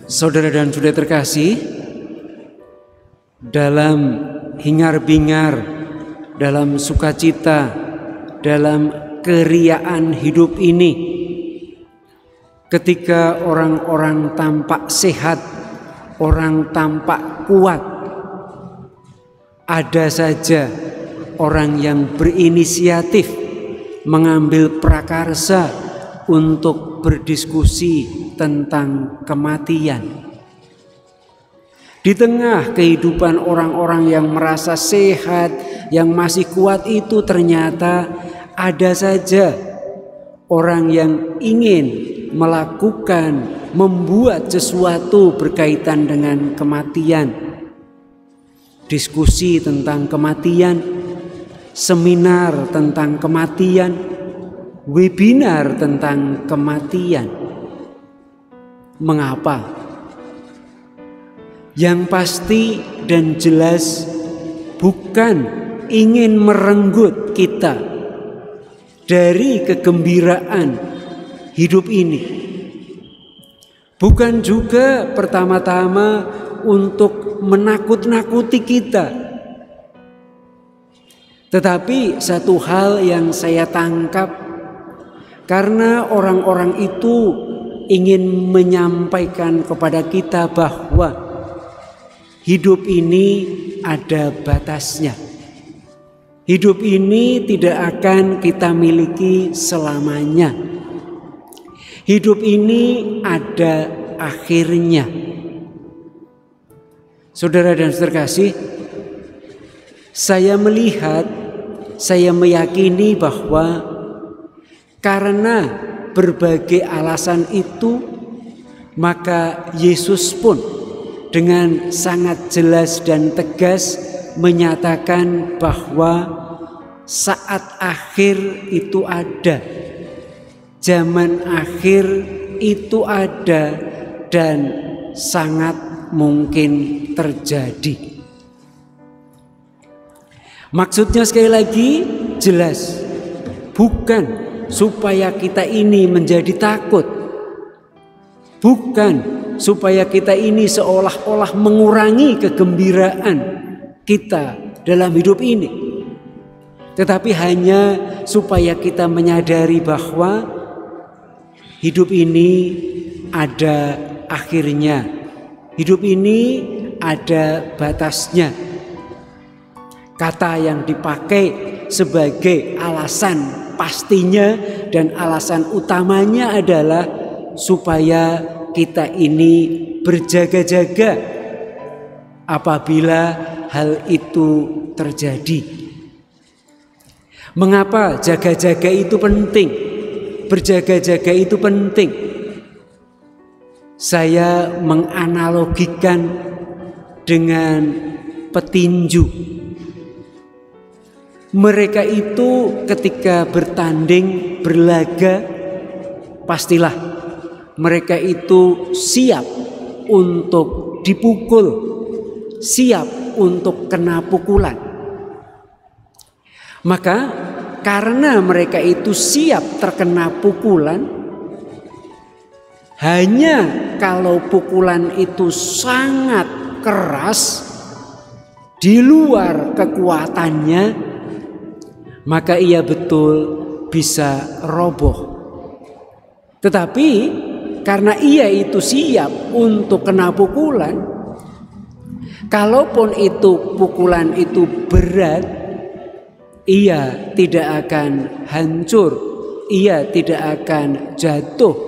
Saudara dan saudara terkasih, dalam hingar-bingar, dalam sukacita, dalam keriaan hidup ini, ketika orang-orang tampak sehat, orang tampak kuat, ada saja orang yang berinisiatif mengambil prakarsa untuk berdiskusi tentang kematian. Di tengah kehidupan orang-orang yang merasa sehat, yang masih kuat itu, ternyata ada saja orang yang ingin melakukan, membuat sesuatu berkaitan dengan kematian. Diskusi tentang kematian, seminar tentang kematian, webinar tentang kematian. Mengapa? Yang pasti dan jelas bukan ingin merenggut kita dari kegembiraan hidup ini. Bukan juga pertama-tama untuk menakut-nakuti kita. Tetapi satu hal yang saya tangkap, karena orang-orang itu ingin menyampaikan kepada kita bahwa hidup ini ada batasnya. Hidup ini tidak akan kita miliki selamanya. Hidup ini ada akhirnya. Saudara dan saudara kasih, saya melihat, saya meyakini bahwa karena berbagai alasan itu, maka Yesus pun dengan sangat jelas dan tegas menyatakan bahwa saat akhir itu ada, zaman akhir itu ada dan sangat mungkin terjadi. Maksudnya sekali lagi jelas, bukan supaya kita ini menjadi takut, bukan supaya kita ini seolah-olah mengurangi kegembiraan kita dalam hidup ini, tetapi hanya supaya kita menyadari bahwa hidup ini ada akhirnya, hidup ini ada batasnya. Kata yang dipakai sebagai alasan pastinya dan alasan utamanya adalah supaya kita ini berjaga-jaga apabila hal itu terjadi. Mengapa jaga-jaga itu penting? Berjaga-jaga itu penting. Saya menganalogikan dengan petinju. Mereka itu ketika bertanding, berlaga, pastilah mereka itu siap untuk dipukul, siap untuk kena pukulan. Maka karena mereka itu siap terkena pukulan, hanya kalau pukulan itu sangat keras, di luar kekuatannya, maka ia betul bisa roboh. Tetapi karena ia itu siap untuk kena pukulan, kalaupun itu pukulan itu berat, ia tidak akan hancur, ia tidak akan jatuh,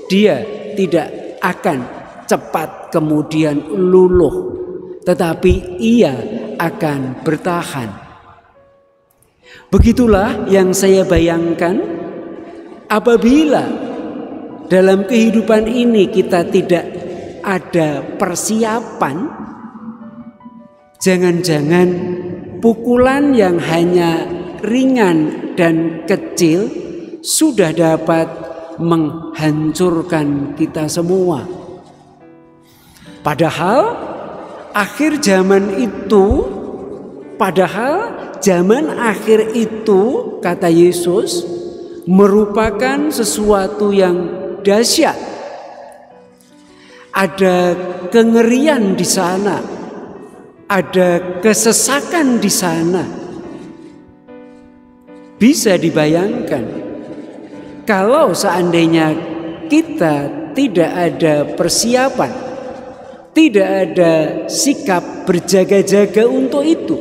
dia tidak akan cepat kemudian luluh, tetapi ia akan bertahan. Begitulah yang saya bayangkan apabila dalam kehidupan ini kita tidak ada persiapan, jangan-jangan pukulan yang hanya ringan dan kecil sudah dapat menghancurkan kita semua. Padahal akhir zaman itu, zaman akhir itu, kata Yesus, merupakan sesuatu yang dahsyat. ada kengerian di sana, ada kesesakan di sana. Bisa dibayangkan kalau seandainya kita tidak ada persiapan, tidak ada sikap berjaga-jaga untuk itu,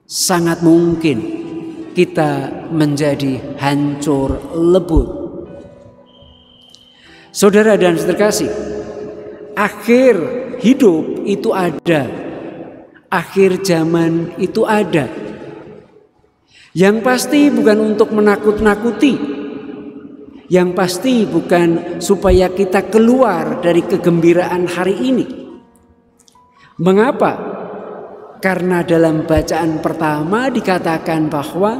sangat mungkin kita menjadi hancur lebur. Saudara dan saudara kasih, akhir hidup itu ada, akhir zaman itu ada. Yang pasti bukan untuk menakut-nakuti, yang pasti bukan supaya kita keluar dari kegembiraan hari ini. Mengapa? Karena dalam bacaan pertama dikatakan bahwa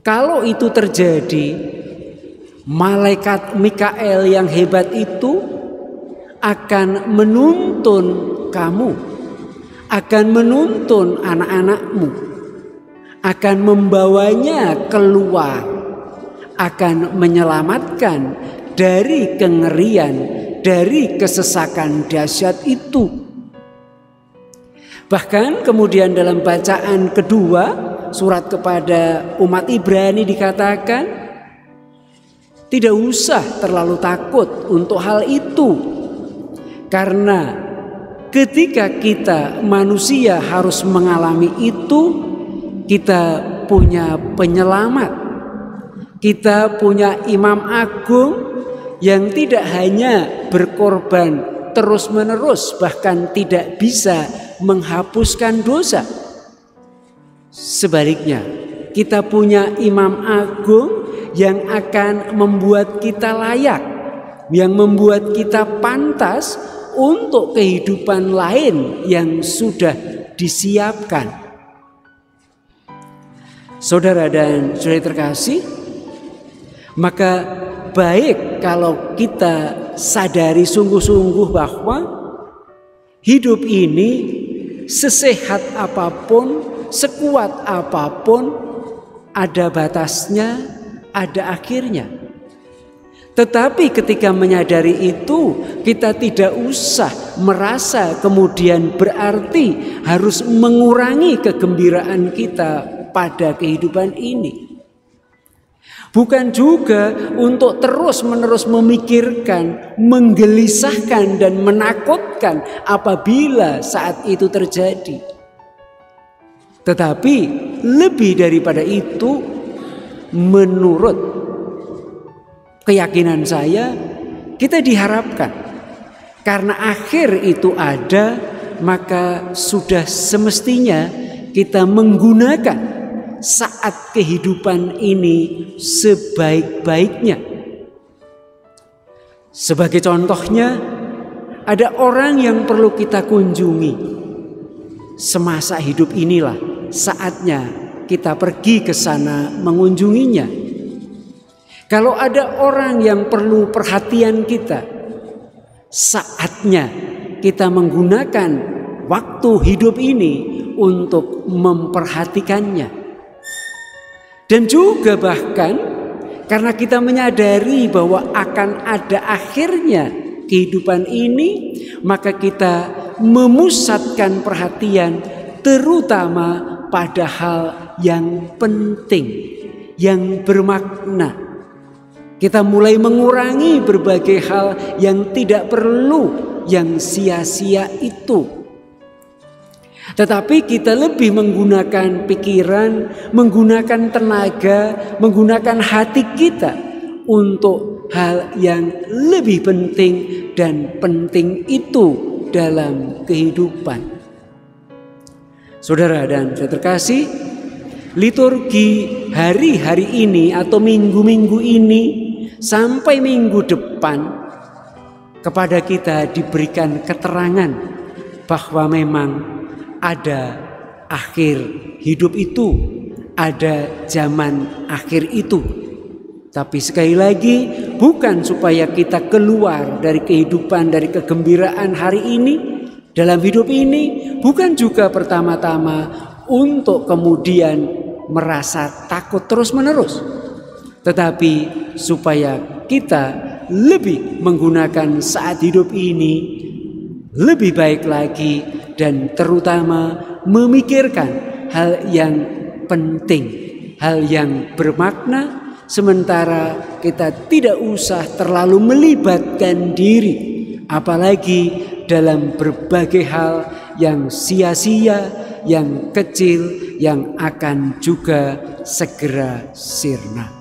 kalau itu terjadi, malaikat Mikael yang hebat itu akan menuntun kamu, akan menuntun anak-anakmu, akan membawanya keluar, akan menyelamatkan dari kengerian, dari kesesakan dahsyat itu. Bahkan kemudian dalam bacaan kedua surat kepada umat Ibrani dikatakan, tidak usah terlalu takut untuk hal itu, karena ketika kita manusia harus mengalami itu, kita punya penyelamat, kita punya Imam Agung yang tidak hanya berkorban terus-menerus, bahkan tidak bisa menghapuskan dosa. Sebaliknya, kita punya Imam Agung yang akan membuat kita layak, yang membuat kita pantas untuk kehidupan lain yang sudah disiapkan. Saudara dan saudari terkasih, maka baik kalau kita sadari sungguh-sungguh bahwa hidup ini sesehat apapun, sekuat apapun, ada batasnya, ada akhirnya. Tetapi ketika menyadari itu, kita tidak usah merasa kemudian berarti harus mengurangi kegembiraan kita pada kehidupan ini. Bukan juga untuk terus-menerus memikirkan, menggelisahkan dan menakutkan apabila saat itu terjadi. Tetapi lebih daripada itu, menurut keyakinan saya, kita diharapkan karena akhir itu ada, maka sudah semestinya kita menggunakan saat kehidupan ini sebaik-baiknya. Sebagai contohnya, ada orang yang perlu kita kunjungi. Semasa hidup inilah saatnya kita pergi ke sana mengunjunginya. Kalau ada orang yang perlu perhatian kita, saatnya kita menggunakan waktu hidup ini untuk memperhatikannya. Dan juga bahkan karena kita menyadari bahwa akan ada akhirnya kehidupan ini, maka kita memusatkan perhatian terutama pada hal yang penting, yang bermakna. Kita mulai mengurangi berbagai hal yang tidak perlu, yang sia-sia itu. Tetapi kita lebih menggunakan pikiran, menggunakan tenaga, menggunakan hati kita untuk hal yang lebih penting dan penting itu dalam kehidupan. Saudara dan saudara terkasih, liturgi hari-hari ini atau minggu-minggu ini sampai minggu depan kepada kita diberikan keterangan bahwa memang ada akhir hidup itu, ada zaman akhir itu. Tapi sekali lagi, bukan supaya kita keluar dari kehidupan, dari kegembiraan hari ini, dalam hidup ini, bukan juga pertama-tama untuk kemudian merasa takut terus-menerus, tetapi supaya kita lebih menggunakan saat hidup ini lebih baik lagi, dan terutama memikirkan hal yang penting, hal yang bermakna, sementara kita tidak usah terlalu melibatkan diri, apalagi dalam berbagai hal yang sia-sia, yang kecil, yang akan juga segera sirna.